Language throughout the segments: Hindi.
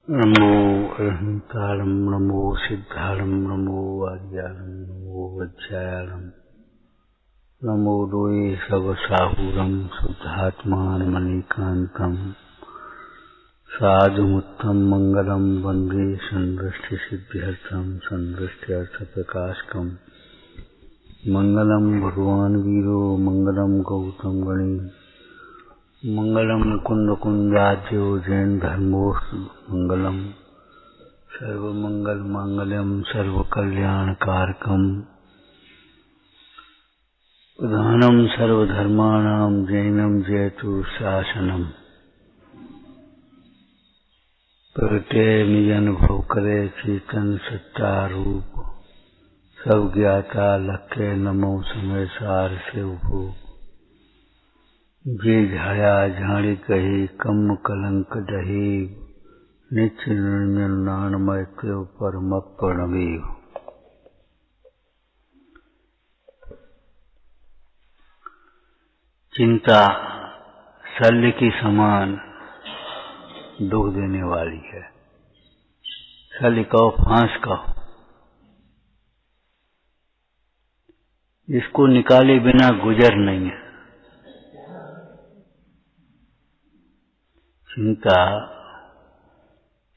नमो अरहंतारं नमो सिद्धारं नमो आर्यारं नमो वज्रायारं नमो लोये सवसाहुरं शुद्धात्मानमनीकान्तं साधुमुत्तम मंगलम वन्दे सन्दृष्टिसिद्ध्यर्थं सन्दृष्ट्यर्थप्रकाशकम् मंगलम भगवान वीरो मंगलम गौतम गणे मंगलम कुंद कुंजाद्यो जैन धर्मो मंगलम सर्वमंगल मांगल्यम सर्वकल्याणकारकम प्रधानम सर्वधर्माणां जैनम जयतु शासनम प्रगटे निजन भव करे चेतन सत्तारूप सब ज्ञाता लखे नमो समय सार से उपो जे झाया झाड़ी कही कम कलंक दही नित्य निरंजन नानमय के परम प्रणवीव। चिंता शल्य की समान दुख देने वाली है। शल्य कहो फांस कहो, इसको निकाले बिना गुजर नहीं है। चिंता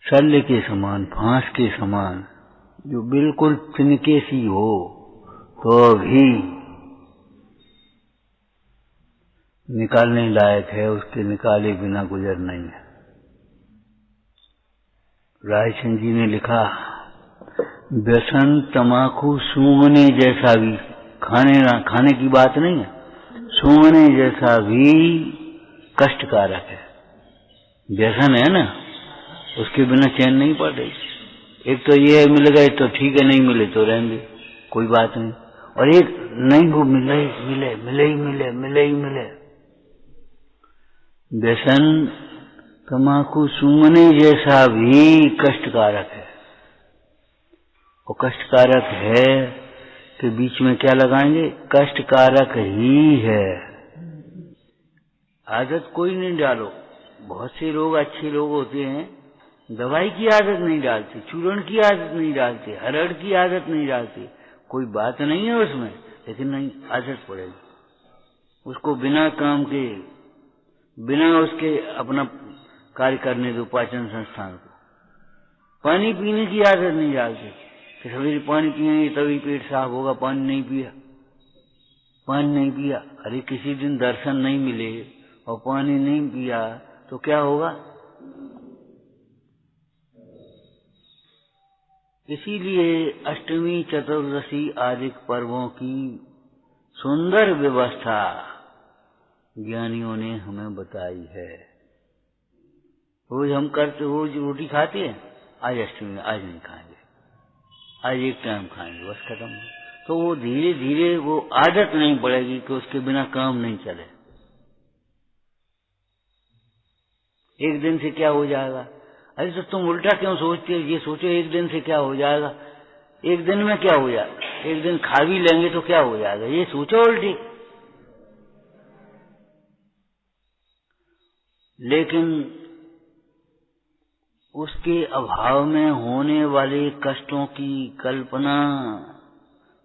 शल्य के समान फांस के समान जो बिल्कुल तिनके सी हो तो भी निकालने लायक है, उसके निकाले बिना गुजर नहीं है। रायचंद जी ने लिखा, व्यसन तमाकू सूंघने जैसा भी, खाने की बात नहीं है, सूंघने जैसा भी कष्टकारक है। व्यसन है ना, उसके बिना चैन नहीं पड़ेगी। एक तो ये मिल गए तो ठीक है, नहीं मिले तो रहेंगे, कोई बात नहीं। और एक नहीं हो मिले मिले मिले ही मिले मिले ही मिले। व्यसन तमाकू सूंघने जैसा भी कष्टकारक है। और कष्टकारक है कि बीच में क्या लगाएंगे, कष्टकारक ही है। आदत कोई नहीं डालो। बहुत से लोग अच्छे लोग होते हैं, दवाई की आदत नहीं डालते, चूर्ण की आदत नहीं डालते, हरड़ की आदत नहीं डालते, कोई बात नहीं है उसमें, लेकिन नहीं आदत पड़ेगी। उसको बिना काम के, बिना उसके अपना कार्य करने दो पाचन संस्थान को। पानी पीने की आदत नहीं डालते कि सवेरे पानी पिएंगे तभी पेट साफ होगा। पानी नहीं पिया, पानी नहीं पिया, अरे किसी दिन दर्शन नहीं मिले और पानी नहीं पिया तो क्या होगा। इसीलिए अष्टमी चतुर्दशी आदि पर्वों की सुंदर व्यवस्था ज्ञानियों ने हमें बताई है। रोज हम करते, रोज रोटी खाते हैं, आज अष्टमी आज नहीं खाएंगे, आज एक टाइम खाएंगे, बस खत्म। तो वो धीरे धीरे वो आदत नहीं पड़ेगी कि उसके बिना काम नहीं चले। एक दिन से क्या हो जाएगा, अरे तो तुम उल्टा क्यों सोचते हो। ये सोचो एक दिन से क्या हो जाएगा, एक दिन में क्या हो जाएगा, एक दिन खा भी लेंगे तो क्या हो जाएगा, ये सोचो उल्टी। लेकिन उसके अभाव में होने वाले कष्टों की कल्पना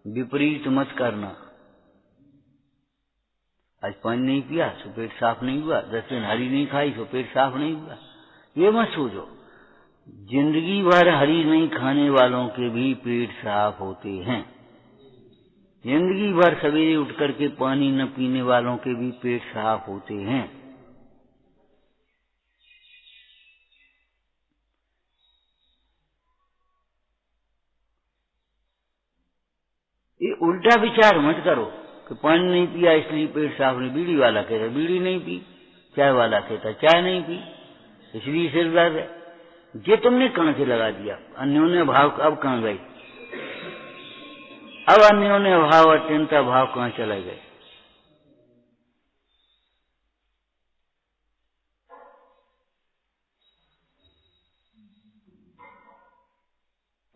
विपरीत मत करना। आज पानी नहीं पिया तो पेट साफ नहीं हुआ, 10 दिन हरी नहीं खाई तो पेट साफ नहीं हुआ, ये मत सोचो। जिंदगी भर हरी नहीं खाने वालों के भी पेट साफ होते हैं। जिंदगी भर सवेरे उठ करके पानी न पीने वालों के भी पेट साफ होते हैं। ये उल्टा विचार मत करो कि पानी नहीं पिया इसलिए पेट साफ नहीं। बीड़ी वाला कहता बीड़ी नहीं पी, चाय वाला कहता चाय नहीं पी, इसलिए सिर दर्द है। ये तुमने कहां से लगा दिया, अन्योन्य भाव अब कहां गए, अब अन्योन्य भाव अत्यंत भाव कहां चले गए।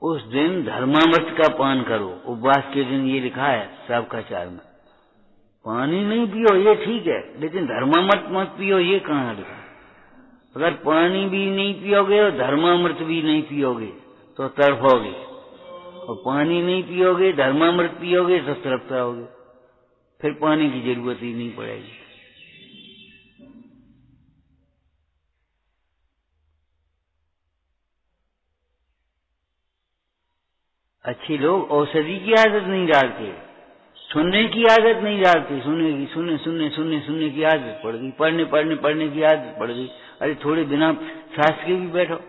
उस दिन धर्मामृत का पान करो। उपवास के दिन ये लिखा है सबका चार में, पानी नहीं पियो ये ठीक है, लेकिन धर्मामृत मत पियो, ये कहां लिखा। अगर पानी भी नहीं पियोगे और धर्मामृत भी नहीं पियोगे तो तड़फोगे, और पानी नहीं पियोगे धर्मामृत पियोगे तो तड़प रहोगे, फिर पानी की जरूरत ही नहीं पड़ेगी। अच्छे लोग औषधि की आदत नहीं डालते, सुनने की आदत नहीं डालते, सुनने की आदत पड़ गई, पढ़ने की आदत पड़ गई। अरे थोड़े बिना शास्त्र के भी बैठो,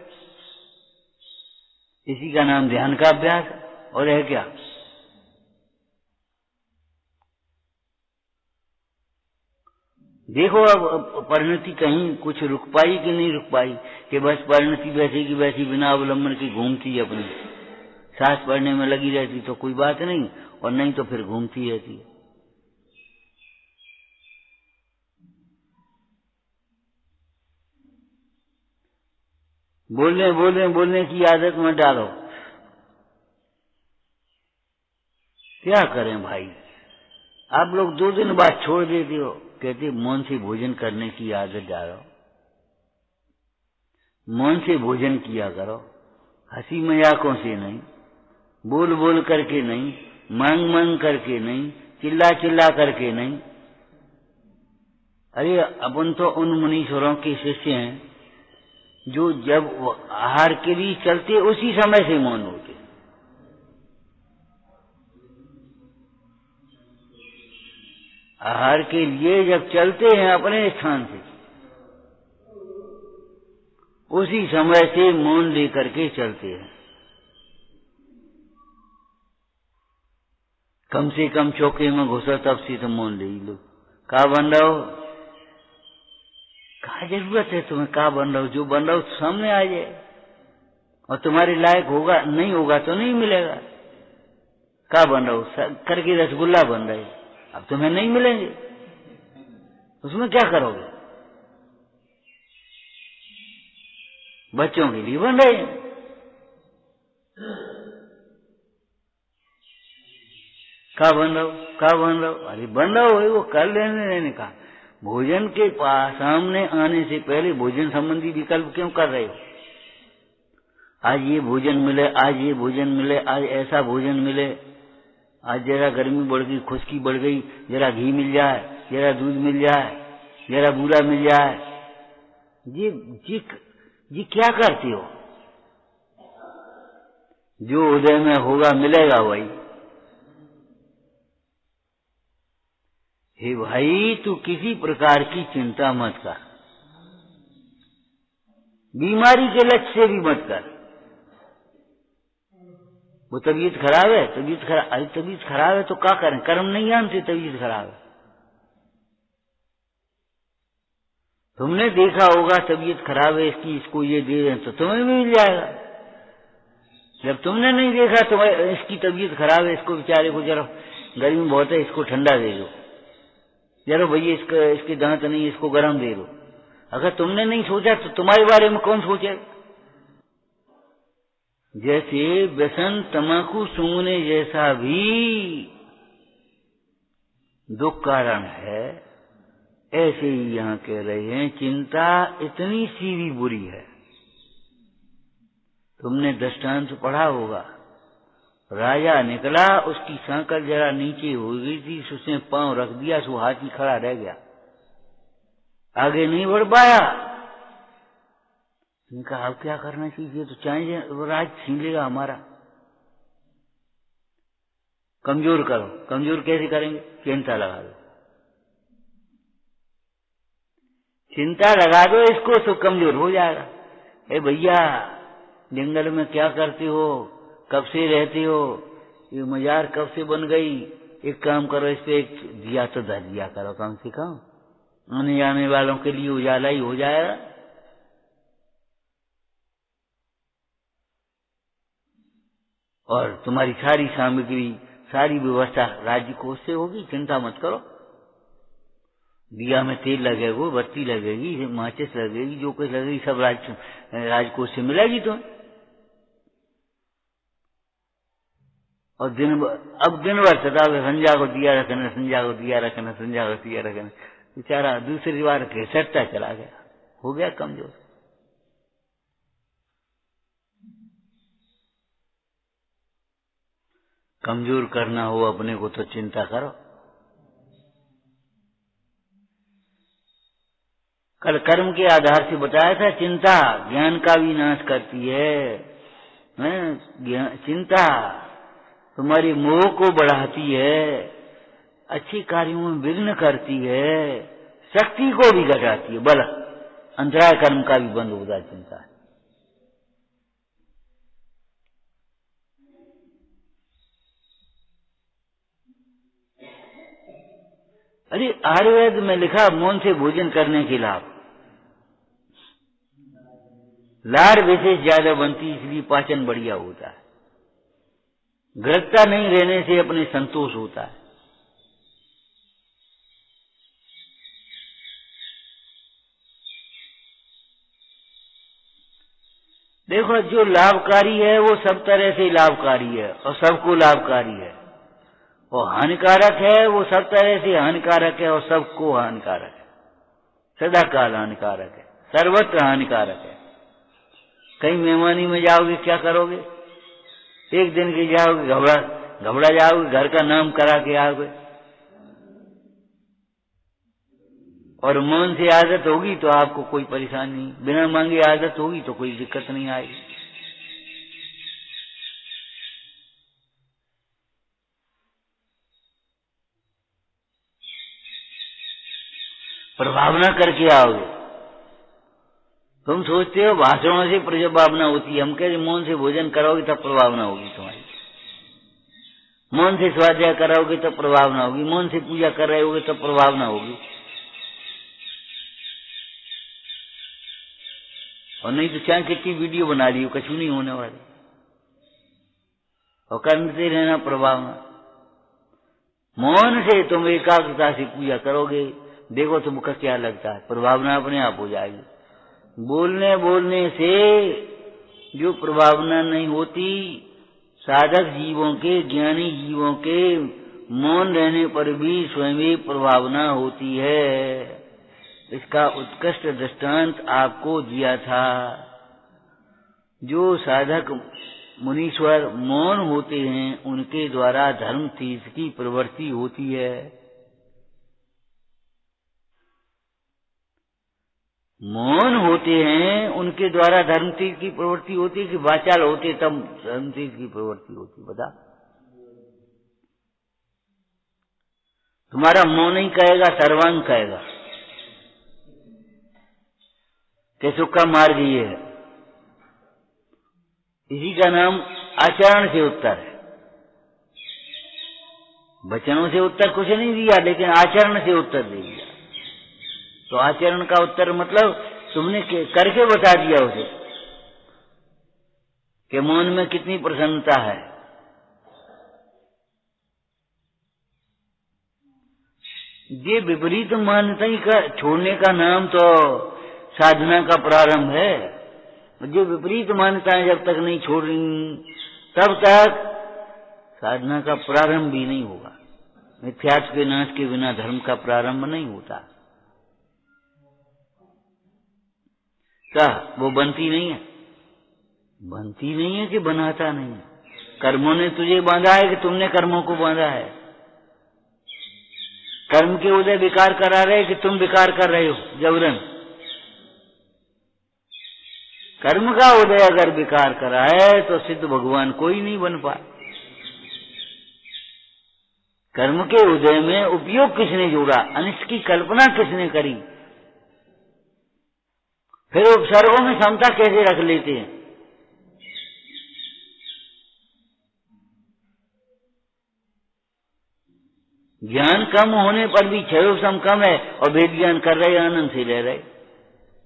इसी का नाम ध्यान का अभ्यास है, और है क्या? देखो अब परिणति कहीं कुछ रुक पाई कि नहीं रुक पाई, कि बस परिणति वैसे की वैसी बिना अवलंबन की घूमती है, अपनी सांस पढ़ने में लगी रहती तो कोई बात नहीं, और नहीं तो फिर घूमती रहती है। बोलने की आदत मत डालो। क्या करें भाई, आप लोग 2 दिन बाद छोड़ देते हो, कहते मौन से भोजन करने की आदत डालो, मौन से भोजन किया करो, हंसी मजाकों से नहीं, बोल करके नहीं, मांग करके नहीं, चिल्ला करके नहीं। अरे अपन तो उन मुनीश्वरों के शिष्य हैं जो जब आहार के लिए चलते उसी समय से मौन होते। आहार के लिए जब चलते हैं अपने स्थान से, उसी समय से मौन लेकर के चलते हैं। कम से कम चौके में घुसो तब से तो मौन ले लो। कहा बन रहे हो, कहा जरूरत है तुम्हें, कहा बन रहे हो, जो बन रहा हो सामने आ जाए, और तुम्हारे लायक होगा नहीं होगा तो नहीं मिलेगा। कहा बन रहे हो, करके रसगुल्ला बन रहे, अब तुम्हें नहीं मिलेंगे, उसमें क्या करोगे? बच्चों के लिए बन रहे हैं। कहा बन रहा हो, अरे बन रहा हो, वो कर लेने का। भोजन के सामने आने से पहले भोजन संबंधी विकल्प क्यों कर रहे हो? आज ये भोजन मिले, आज ये भोजन मिले, आज ऐसा भोजन मिले, आज जरा गर्मी बढ़ गई, खुश्की बढ़ गई, जरा घी मिल जाए, जरा दूध मिल जाए, जरा बूरा मिल जाए। जी क्या करते हो? जो उदय में होगा मिलेगा वही। हे भाई, तू किसी प्रकार की चिंता मत कर, बीमारी के लक्ष्य से भी मत कर। वो तबीयत खराब है, तबीयत खराब है तो क्या करें? कर्म नहीं जानते, तबीयत खराब है। तुमने देखा होगा तबीयत खराब है इसकी, इसको ये दे रहे तो तुम्हें भी मिल जाएगा। जब तुमने नहीं देखा तो इसकी तबीयत खराब है, इसको बेचारे को जरा गर्मी बहुत है, इसको ठंडा दे दो, जरा भैया इसके दांत नहीं, इसको गर्म दे दो। अगर तुमने नहीं सोचा तो तुम्हारे बारे में कौन सोचेगा? जैसे व्यसन तंबाकू सूंघने जैसा भी दुख कारण है, ऐसे ही यहाँ कह रहे हैं चिंता इतनी सी भी बुरी है। तुमने दृष्टांत पढ़ा होगा, राजा निकला, उसकी सांकल जरा नीचे हो गई थी, उसने पांव रख दिया, सो हाथी खड़ा रह गया, आगे नहीं बढ़ पाया। कहा अब क्या करना चाहिए, तो चाहे राज छीन लेगा हमारा, कमजोर करो। कमजोर कैसे करेंगे? चिंता लगा दो, चिंता लगा दो इसको तो कमजोर हो जाएगा। ए भैया, जंगल में क्या करते हो, कब से रहते हो, ये मजार कब से बन गई? एक काम करो, इस पे एक दिया तो धर दिया करो, कम से कम आने जाने वालों के लिए उजाला ही हो जाएगा। और तुम्हारी सारी सामग्री, सारी व्यवस्था राज्य कोष से होगी, चिंता मत करो। दिया में तेल लगेगा, बत्ती लगेगी, माचिस लगेगी, जो कुछ लगेगी सब राजकोष से मिलेगी तुम्हें। और अब दिन भर सतावे, संजा को दिया रखना, संजा को दिया रखना, संजा को दिया रखना। बेचारा दूसरी बार घिसटता चला गया, हो गया कमजोर। कमजोर करना हो अपने को तो चिंता करो। कल कर्म के आधार से बताया था, चिंता ज्ञान का भी नाश करती है। चिंता तुम्हारी मोह को बढ़ाती है, अच्छी कार्यों में विघ्न करती है, शक्ति को भी घटाती है, बल अंतराय कर्म का भी बंद होता है चिंता। अरे आयुर्वेद में लिखा मौन से भोजन करने के लाभ। लार विशेष ज्यादा बनती, इसलिए पाचन बढ़िया होता है। ग्रहता नहीं रहने से अपने संतोष होता है। देखो, जो लाभकारी है वो सब तरह से लाभकारी है और सबको लाभकारी है, और हानिकारक है वो सब तरह से हानिकारक है और सबको हानिकारक है, सदा काल हानिकारक है, सर्वत्र हानिकारक है। कहीं मेहमानी में जाओगे क्या करोगे? एक दिन के जाओगे, घबरा जाओगे, घर का नाम करा के आओगे। और मौन से आदत होगी तो आपको कोई परेशानी नहीं, बिना मांगे आदत होगी तो कोई दिक्कत नहीं आएगी। प्रभावना करके आओगे। तुम सोचते हो भाषणों से प्रभावना होती है, हम कह मौन से भोजन कराओगे तब प्रभावना होगी तुम्हारी। मौन से स्वाध्याय कराओगे तब प्रभावना होगी, मौन से पूजा कर रहे होगे तब प्रभावना होगी, और नहीं तो चाहे कितनी वीडियो बना ली हो, कुछ नहीं होने वाली। और करते रहना प्रभावना। मौन से तुम एकाग्रता से पूजा करोगे, देखो तुमका क्या लगता है, प्रभावना अपने आप हो जाएगी। बोलने से जो प्रभावना नहीं होती, साधक जीवों के, ज्ञानी जीवों के मौन रहने पर भी स्वयं प्रभावना होती है। इसका उत्कृष्ट दृष्टांत आपको दिया था। जो साधक मुनीश्वर मौन होते हैं, उनके द्वारा धर्म तीर्थ की प्रवृत्ति होती है। मौन होते हैं, उनके द्वारा धर्म तीर्थ की प्रवृत्ति होती है कि वाचाल होते तब धर्म तीर्थ की प्रवृत्ति होती। बता, तुम्हारा मौन ही कहेगा, सर्वांग कहेगा कि सुख का मार्ग ये है। इसी का नाम आचरण से उत्तर है। वचनों से उत्तर कुछ नहीं दिया, लेकिन आचरण से उत्तर दे दिया। तो आचरण का उत्तर मतलब तुमने करके बता दिया उसे कि मौन में कितनी प्रसन्नता है। ये विपरीत मान्यता का छोड़ने का नाम तो साधना का प्रारंभ है। जो विपरीत मान्यताएं जब तक नहीं छोड़ रही, तब तक साधना का प्रारंभ भी नहीं होगा। मिथ्यात्व के नाश के बिना धर्म का प्रारंभ नहीं होता। क्या वो बनती नहीं है? बनती नहीं है कि बनाता नहीं है। कर्मों ने तुझे बांधा है कि तुमने कर्मों को बांधा है? कर्म के उदय विकार करा रहे कि तुम विकार कर रहे हो जबरन? कर्म का उदय अगर विकार करा है तो सिद्ध भगवान कोई नहीं बन पाए। कर्म के उदय में उपयोग किसने जोड़ा, अनिष्ट की कल्पना किसने करी? फिर उपसर्गों में समता कैसे रख लेते हैं? ज्ञान कम होने पर भी क्षयोपम कम है और वेद ज्ञान कर रहे, आनंद से रह रहे,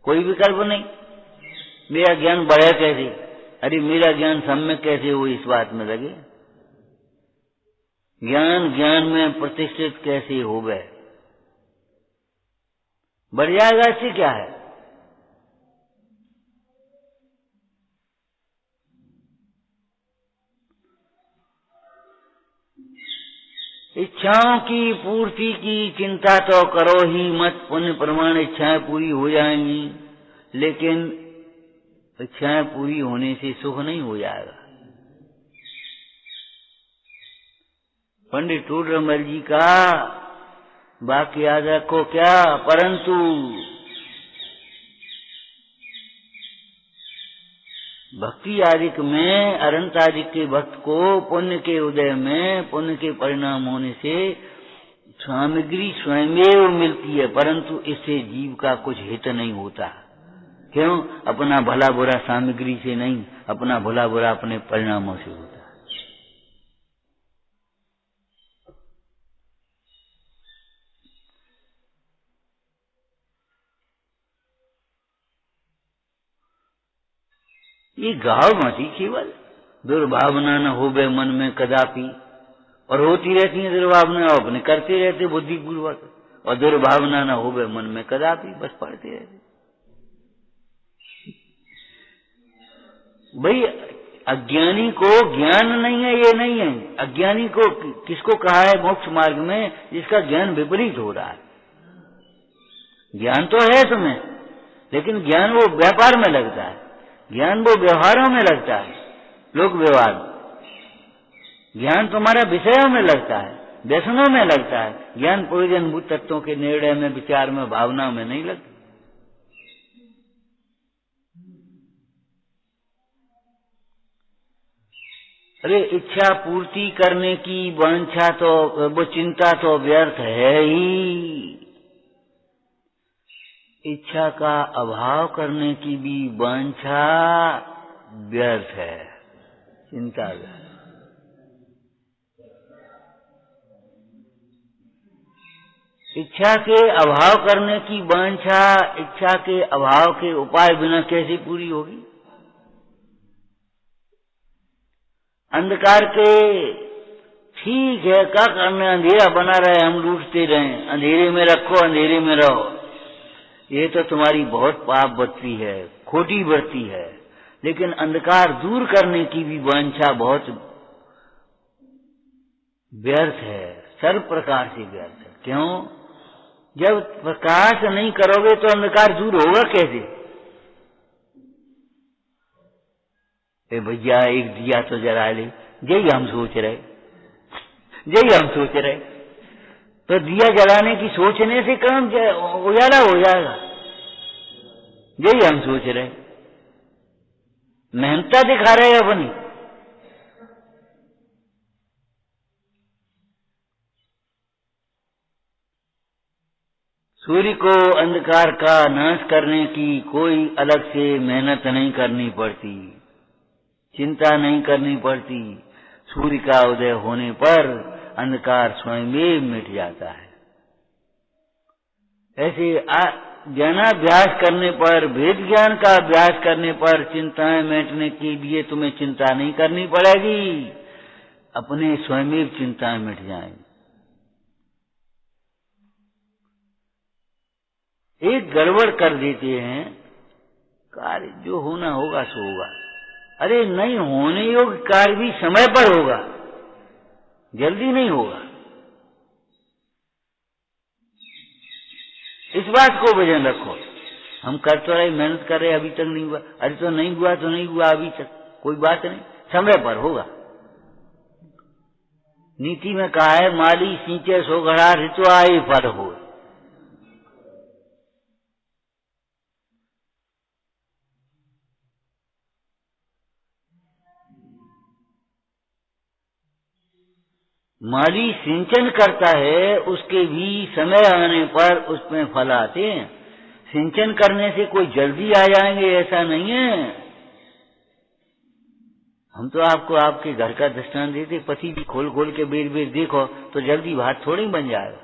कोई विकल्प नहीं। मेरा ज्ञान बढ़े कैसे? अरे मेरा ज्ञान सम्यक कैसे हो, इस बात में लगे। ज्ञान में प्रतिष्ठित कैसे हो गए? बढ़ जाएगा, इससे क्या है? इच्छाओं की पूर्ति की चिंता तो करो ही मत, पुण्य प्रमाण इच्छाएं पूरी हो जाएंगी, लेकिन इच्छाएं पूरी होने से सुख नहीं हो जाएगा। पंडित टूडरमल जी का वाक्य याद रखो क्या, परंतु भक्ति आदिक में अरंतादिक के भक्त को पुण्य के उदय में पुण्य के परिणाम होने से सामग्री स्वयमेव मिलती है, परंतु इससे जीव का कुछ हित नहीं होता। क्यों? अपना भला बुरा सामग्री से नहीं, अपना भला बुरा अपने परिणामों से होता है। ये गाँव मती केवल दुर्भावना न होवे मन में कदापि, और होती रहती है दुर्भावना, अपने करते रहते बुद्धिपूर्वक, और दुर्भावना न होवे मन में कदापि, बस पढ़ते रहते। भाई अज्ञानी को ज्ञान नहीं है, ये नहीं है। अज्ञानी को किसको कहा है मोक्ष मार्ग में? जिसका ज्ञान विपरीत हो रहा है। ज्ञान तो है तुम्हें, लेकिन ज्ञान वो व्यापार में लगता है, ज्ञान वो व्यवहारों में लगता है, लोक व्यवहार। ज्ञान तुम्हारा विषयों में लगता है, व्यसनों में लगता है। ज्ञान प्रयोजनभूत तत्वों के निर्णय में, विचार में, भावना में नहीं लगता। अरे इच्छा पूर्ति करने की वांछा तो, वो चिंता तो व्यर्थ है ही। इच्छा का अभाव करने की भी वांछा व्यर्थ है, चिंता व्यर्थ। इच्छा के अभाव करने की वांछा इच्छा के अभाव के उपाय बिना कैसे पूरी होगी? अंधकार के ठीक है, क्या करना, अंधेरा बना रहे, हम लूटते रहें, अंधेरे में रखो, अंधेरे में रहो। ये तो तुम्हारी बहुत पाप बत्ती है, खोटी वृत्ति है। लेकिन अंधकार दूर करने की भी वांछा बहुत व्यर्थ है, सर्व प्रकार से व्यर्थ है। क्यों? जब प्रकाश नहीं करोगे तो अंधकार दूर होगा कैसे? भैया एक दिया तो जला ले, यही हम सोच रहे, तो दिया जलाने की सोचने से काम उजाला हो जाएगा, यही हम सोच रहे। मेहनता दिखा रहे अपनी। सूर्य को अंधकार का नाश करने की कोई अलग से मेहनत नहीं करनी पड़ती, चिंता नहीं करनी पड़ती। सूर्य का उदय होने पर अंधकार स्वयं मिट जाता है। ऐसे ज्ञानाभ्यास करने पर, वेद ज्ञान का अभ्यास करने पर चिंताएं मिटने के लिए तुम्हें चिंता नहीं करनी पड़ेगी, अपने स्वयं चिंताएं मिट जाएंगी। एक गड़बड़ कर देते हैं, कार्य जो होना होगा सो होगा। अरे नहीं होने योग्य कार्य भी समय पर होगा, जल्दी नहीं होगा। इस बात को वजन रखो। हम कर तो रहे, मेहनत कर रहे, अभी तक नहीं हुआ। अरे तो नहीं हुआ तो नहीं हुआ, अभी तक कोई बात नहीं, समय पर होगा। नीति में कहा है, माली सींचे सो घड़ा, ऋतु आए फल हो। माली सिंचन करता है, उसके भी समय आने पर उसमें फल आते हैं। सिंचन करने से कोई जल्दी आ जाएंगे ऐसा नहीं है। हम तो आपको आपके घर का दृष्टांत देते, पति भी खोल खोल के बेर बेर देखो तो जल्दी भात थोड़ी बन जाएगा।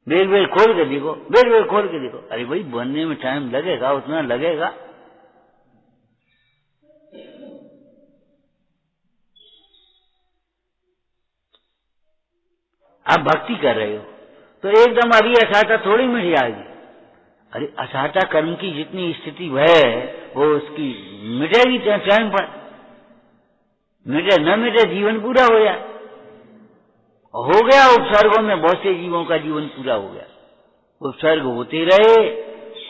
बेर बेर खोल के देखो, बेर बेर खोल के देखो। अरे भाई बनने में टाइम लगेगा, उतना लगेगा। आप भक्ति कर रहे हो तो एकदम अभी असाता थोड़ी मिट जाएगी। अरे असाता कर्म की जितनी स्थिति है वो उसकी मिटेगी टाइम पर। मिटे न मिटे जीवन पूरा हो जाए। हो गया उपसर्गों में, बहुत से जीवों का जीवन पूरा हो गया। उपसर्ग होते रहे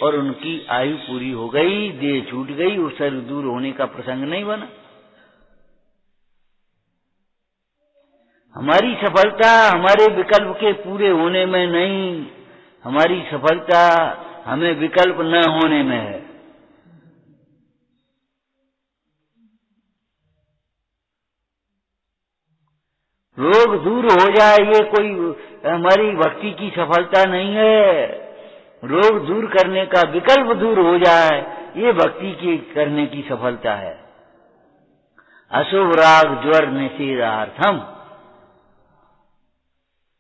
और उनकी आयु पूरी हो गई, देह छूट गई, उपसर्ग दूर होने का प्रसंग नहीं बना। हमारी सफलता हमारे विकल्प के पूरे होने में नहीं, हमारी सफलता हमें विकल्प न होने में है। रोग दूर हो जाए ये कोई हमारी भक्ति की सफलता नहीं है। रोग दूर करने का विकल्प दूर हो जाए ये भक्ति की करने की सफलता है। अशुभ राग ज्वर निषेधार्थम,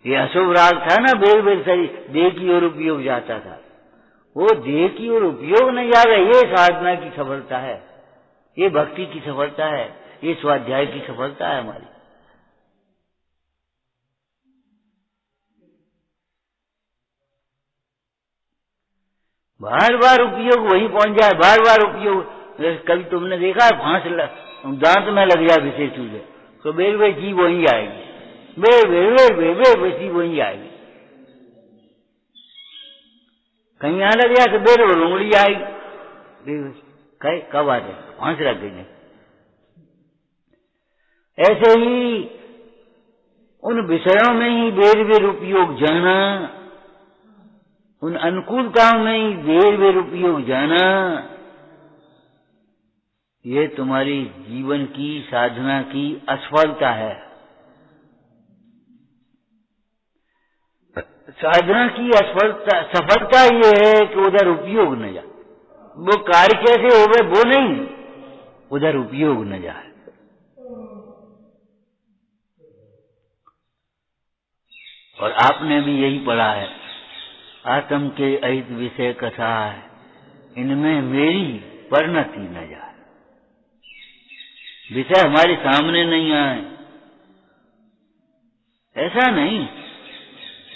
ये अशुभ राग था ना, बेर बेर सही देह की ओर उपयोग जाता था, वो देह की ओर उपयोग नहीं जाएगा, ये साधना की सफलता है, ये भक्ति की सफलता है, ये स्वाध्याय की सफलता है हमारी। बार बार उपयोग वही पहुंच जाए, बार बार उपयोग। कभी तुमने देखा फांस दांत में लग जाए विशेष चूजे तो बेर बेर जीव वही आएगी, बेर बेर बेर बेर बेर बेर वही आएगी। कहीं यहाँ लग जाए तो बेर बेर उंगली आएगी, कब आ जाए फांस लग गई। ऐसे ही उन विषयों में ही बेर बेर उपयोग जाना, उन अनुकूलताओं में ही बेर बेर उपयोग जाना, ये तुम्हारी जीवन की साधना की असफलता है। साधना की असफलता सफलता ये है कि उधर उपयोग न जाए, वो कार्य कैसे हो गए वो नहीं, उधर उपयोग न जाए। और आपने भी यही पढ़ा है, आत्म के अहित विषय कथाय, इनमें मेरी परिणति न जाए। विषय हमारे सामने नहीं आए, ऐसा नहीं,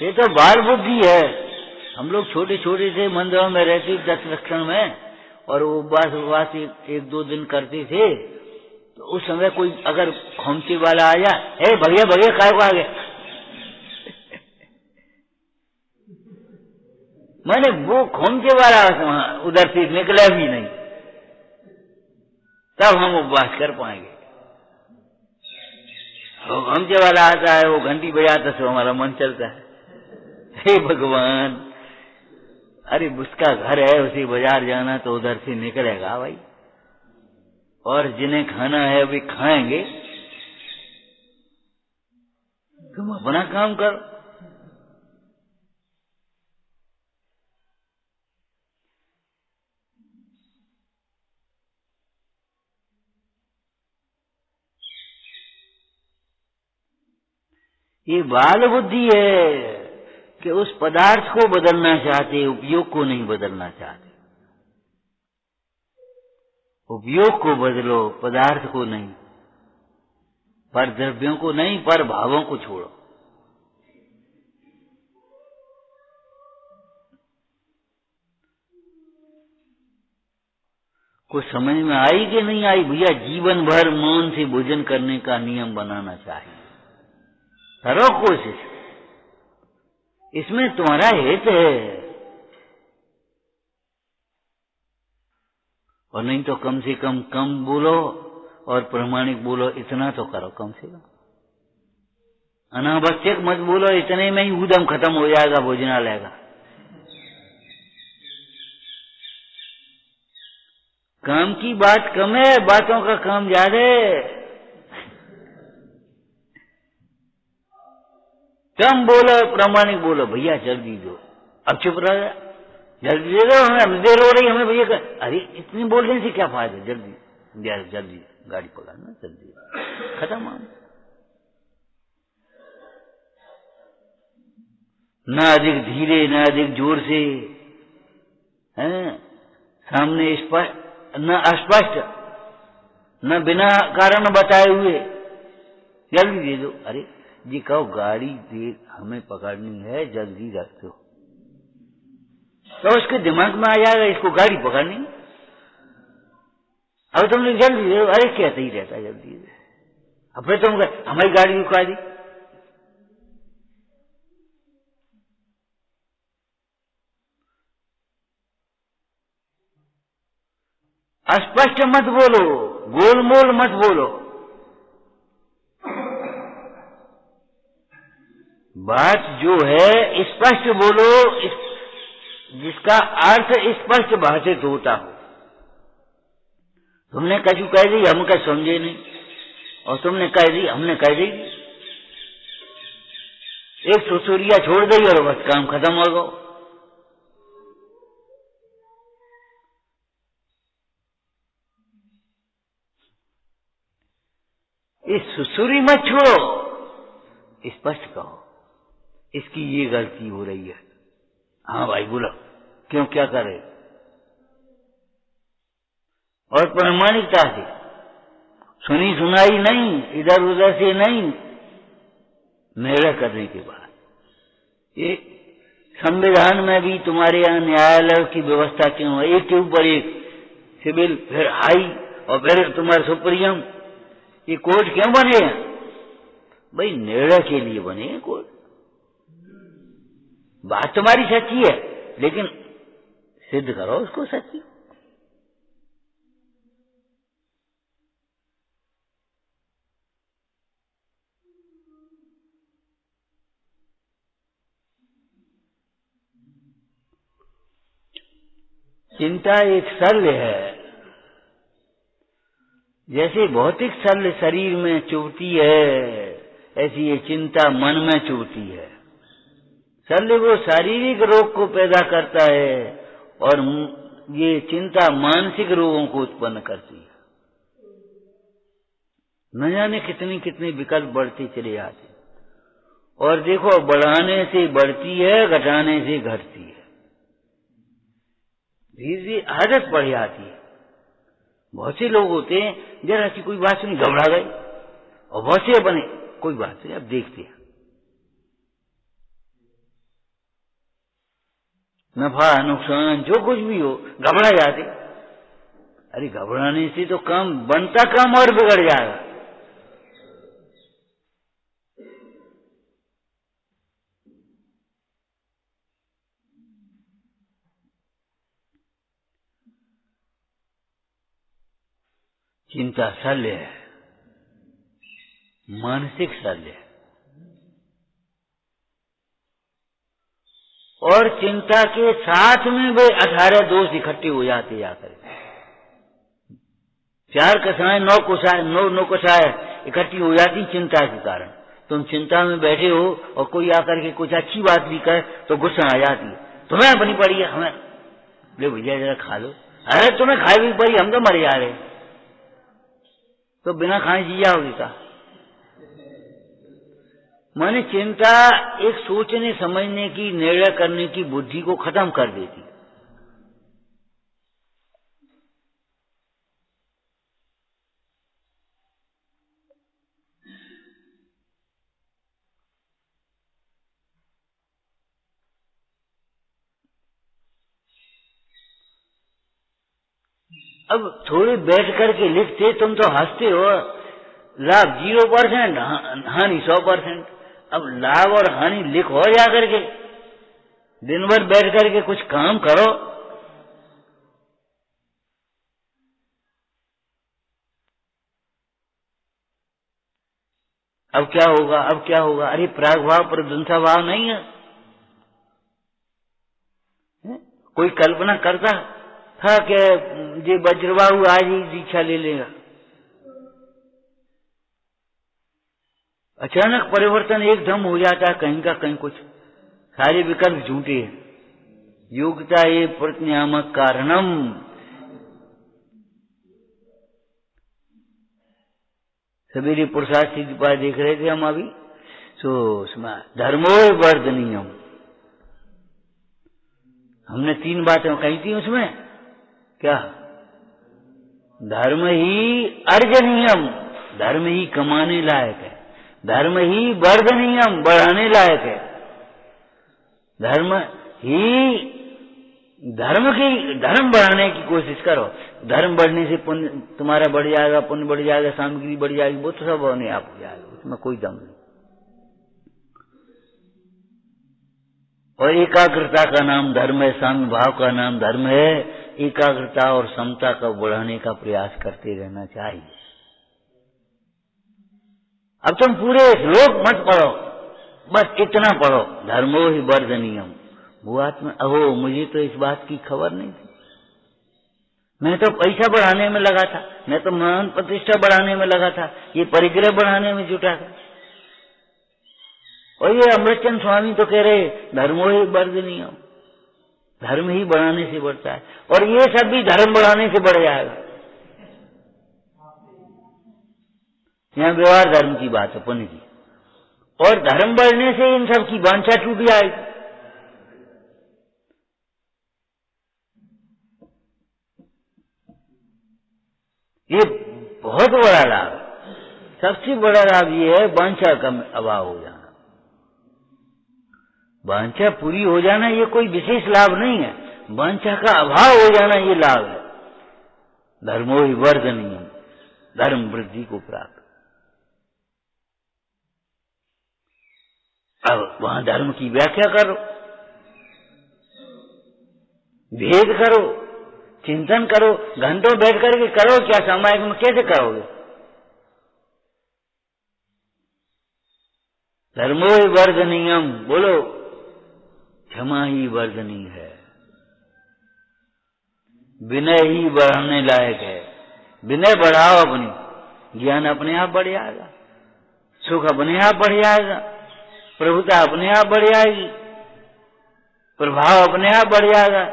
ये तो बाल बुद्धि है। हम लोग छोटे छोटे से मंदिरों में रहते 10 लक्षण में, और वो उपवास एक दो दिन करते थे, तो उस समय कोई अगर खोमचे वाला आ जाए, भैया भैया काय को आ गया मैंने वो खोमचे वाला उधर से निकला भी नहीं, तब हम उपवास कर पाएंगे। वो खोमचे वाला आता है, वो घंटी बजाता तो हमारा मन चलता है, हे भगवान, अरे उसका घर है, उसे बाजार जाना तो उधर से निकलेगा भाई, और जिन्हें खाना है वे खाएंगे, तुम अपना काम करो। ये बाल बुद्धि है कि उस पदार्थ को बदलना चाहते, उपयोग को नहीं बदलना चाहते। उपयोग को बदलो, पदार्थ को नहीं, पर द्रव्यों को नहीं, पर भावों को छोड़ो। कुछ समझ में आई कि नहीं आई? भैया जीवन भर मौन से भोजन करने का नियम बनाना चाहिए, करो कोशिश, इसमें तुम्हारा हित है। और नहीं तो कम से कम बोलो और प्रामाणिक बोलो, इतना तो करो कम से कम। अनावश्यक मत बोलो, इतने में ही उदम खत्म हो जाएगा भोजनालय का। काम की बात कम है, बातों का काम ज्यादा है। कम बोलो, प्रामाणिक बोलो, भैया जल्दी दो, अब चुप रह गया, जल्दी दे दो, हमें देर हो रही, हमें भैया अरे इतनी बोलने से क्या फायदा, जल्दी जल्दी गाड़ी पकड़ना, जल्दी खत्म। न अधिक धीरे न अधिक जोर से, हैं सामने स्पष्ट न अस्पष्ट, न बिना कारण बताए हुए, जल्दी दे दो। अरे जी कहो गाड़ी दे, हमें पकड़नी है, जल्दी रख दो, तो उसके दिमाग में आ जाएगा इसको गाड़ी पकड़नी। अब तुमने जल्दी दे दो, अरे कहते ही रहता जल्दी दे, अब फिर तुम हमारी गाड़ी रुका दी। अस्पष्ट मत बोलो, गोलमोल मत बोलो, बात जो है स्पष्ट बोलो, जिसका अर्थ स्पष्ट भाषित होता हो। तुमने कछु कह दी, हम क्या समझे नहीं, और तुमने कह दी, हमने कह दी, एक सुसुरिया छोड़ दी और बस काम खत्म हो गया। इस सुसुरी मत छोड़ो, स्पष्ट कहो इसकी ये गलती हो रही है। हाँ भाई बोलो, क्यों, क्या करे, और प्रामाणिकता से, सुनी सुनाई नहीं, इधर उधर से नहीं, निर्णय करने के बाद। ये संविधान में भी तुम्हारे यहाँ न्यायालय की व्यवस्था क्यों है, एक के ऊपर एक, सिविल फिर हाई और फिर तुम्हारे सुप्रीम, ये कोर्ट क्यों बने हैं? भाई निर्णय के लिए बने हैं कोर्ट। बात तुम्हारी सच्ची है, लेकिन सिद्ध करो उसको सच्ची। चिंता एक शल्य है, जैसे भौतिक शल्य शरीर में चुभती है, ऐसी ये चिंता मन में चुभती है। शल्य वो शारीरिक रोग को पैदा करता है और ये चिंता मानसिक रोगों को उत्पन्न करती है। न जाने कितनी कितनी विकल्प बढ़ते चले जाते, और देखो बढ़ाने से बढ़ती है, घटाने से घटती है, धीरे धीरे आदत बढ़ जाती है। बहुत से लोग होते हैं, जरा सी कोई बात सुनी घबरा गए, और बहुत से बने कोई बात नहीं, अब देखते हैं, नफा नुकसान जो कुछ भी हो घबरा जाते। अरे घबराने से तो काम बनता, काम और बिगड़ जाएगा। चिंता शल्य है, मानसिक शल्य है, और चिंता के साथ में वे 18 दोष इकट्ठे हो जाते जाकर। 4 कसाएं 9 कुसाएं 9 कसाएं इकट्ठी हो जाती चिंता के कारण। तुम चिंता में बैठे हो और कोई आकर के कुछ अच्छी बात भी करे तो गुस्सा आ जाती है, तुम्हें बनी पड़ी है, हमें ले भैया जरा खा लो। अरे तुम्हें खाई भी पड़ी, हम तो मर जा रहे, तो बिना खाए जिया होगी का। माने चिंता एक सोचने समझने की, निर्णय करने की बुद्धि को खत्म कर देती। अब थोड़ी बैठ करके लिखते, तुम तो हंसते हो, लाभ 0%, हानि 100%। अब लाभ और हानि लिखो जा करके, दिन भर बैठ करके कुछ काम करो। अब क्या होगा, अब क्या होगा, अरे प्राग भाव प्रध्वंसा भाव नहीं है। कोई कल्पना करता था कि ये वज्रबाहु आज ही दीक्षा ले लेगा, अचानक परिवर्तन एकदम हो जाता है, कहीं का कहीं कुछ, सारे विकल्प झूठे हैं। योग्यता ये प्रतिनियामक कारणम, सवेरे पुरुषार्थ सिद्ध उपाय देख रहे थे हम अभी, सो उसमें धर्मो वर्धनीयम, हमने 3 बातें कही थी उसमें, क्या, धर्म ही अर्जनीयम, धर्म ही कमाने लायक है, धर्म ही वर्धनीयम, बढ़ाने लायक है, धर्म ही, धर्म बढ़ाने की कोशिश करो। धर्म बढ़ने से पुण्य तुम्हारा बढ़ जाएगा, पुण्य बढ़ जाएगा, सामग्री बढ़ जाएगी, वो तो सब होने आप हो जाएगा, उसमें कोई दम नहीं। और एकाग्रता का नाम धर्म है, साम्य भाव का नाम धर्म है। एकाग्रता और समता को बढ़ाने का प्रयास करते रहना चाहिए। अब तुम पूरे श्लोक मत पढ़ो, बस इतना पढ़ो, धर्मो ही वर्जनीयम। वो आत्मा, अहो मुझे तो इस बात की खबर नहीं थी, मैं तो पैसा बढ़ाने में लगा था, मैं तो मान प्रतिष्ठा बढ़ाने में लगा था, ये परिग्रह बढ़ाने में जुटा था। और ये अमृतचंद स्वामी तो कह रहे धर्मो ही वर्जनीयम, धर्म ही बढ़ाने से बढ़ता है, और ये सब भी धर्म बढ़ाने से बढ़ जाएगा। यहाँ व्यवहार धर्म की बात है पुण्य की, और धर्म बढ़ने से इन सब की वांछा टूट जाएगी। ये बहुत बड़ा लाभ, सबसे बड़ा लाभ ये है वांछा का अभाव हो जाना। वांछा पूरी हो जाना ये कोई विशेष लाभ नहीं है, वांछा का अभाव हो जाना ये लाभ है। धर्मो ही वर्धनीय, धर्म वृद्धि को प्राप्त। अब वहां धर्म की व्याख्या करो, भेद करो, चिंतन करो, घंटों बैठ करके करो, क्या सामायिक में कैसे करोगे? धर्मो ही वर्जनीयम, बोलो क्षमा ही वर्जनीय है, विनय ही बढ़ाने लायक है। विनय बढ़ाओ अपनी, ज्ञान अपने आप बढ़ जाएगा, सुख अपने आप बढ़ जाएगा, प्रभुता अपने आप बढ़ जाएगी, प्रभाव अपने आप बढ़ जाएगा।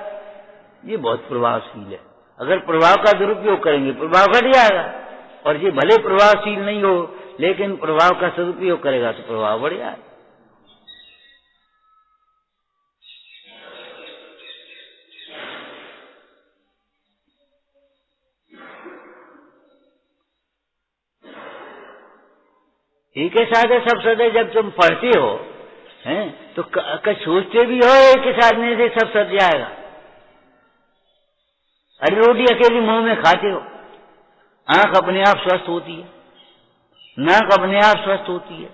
ये बहुत प्रभावशील है। अगर प्रभाव का दुरुपयोग करेंगे प्रभाव घट जाएगा, और ये भले प्रभावशील नहीं हो लेकिन प्रभाव का सदुपयोग करेगा तो प्रभाव बढ़ जाएगा। एक के साथ सब सदे जब तुम पढ़ते हो हैं तो सोचते भी हो एक के साथ नहीं से सब सद जाएगा। अरे रोटी अकेली मुंह में खाते हो, आंख अपने आप स्वस्थ होती है, नाक अपने आप स्वस्थ होती है,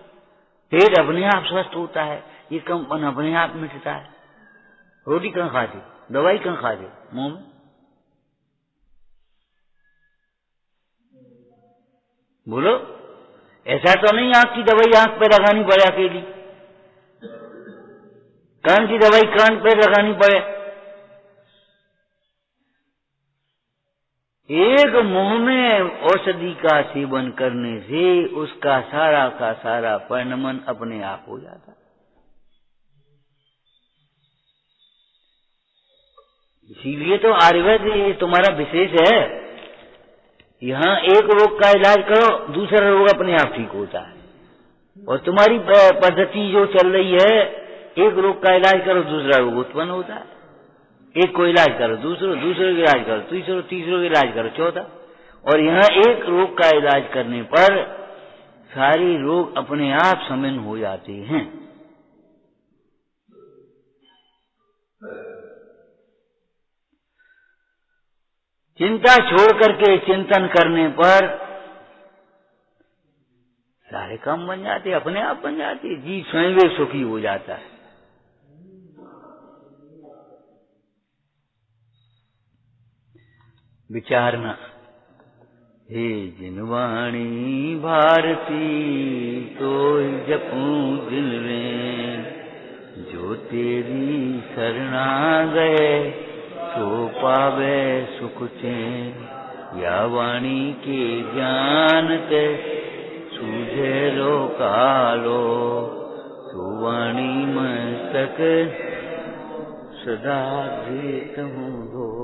पेट अपने आप स्वस्थ होता है, ये कंपन अपने आप मिटता है। रोटी कहाँ खाते, दवाई कहाँ खाते, मुंह में। बोलो, ऐसा तो नहीं आंख की दवाई आंख पे लगानी पड़े अकेली, कान की दवाई कान पे लगानी पड़े। एक मुंह में औषधि का सेवन करने से उसका सारा का सारा परिणमन अपने आप हो जाता है। इसीलिए तो आयुर्वेद ये तुम्हारा विशेष है। यहाँ एक रोग का इलाज करो, दूसरा रोग अपने आप ठीक होता है। और तुम्हारी पद्धति जो चल रही है, एक रोग का इलाज करो दूसरा रोग उत्पन्न होता है। एक को इलाज करो, दूसरे का इलाज करो, तीसरे का इलाज करो, चौथा। और यहाँ एक रोग का इलाज करने पर सारे रोग अपने आप शमन हो जाते हैं। चिंता छोड़ करके चिंतन करने पर सारे काम बन जाते, अपने आप बन जाते, जी स्वयं सुखी हो जाता है। विचारना, हे जिनवाणी भारती तो जपूं दिल में, जो तेरी शरणा गए तो पावे सुख चैन। या वाणी के ज्ञान ते सूझे लो कालो, तो वाणी मस्तक सदा देत हूँ दो।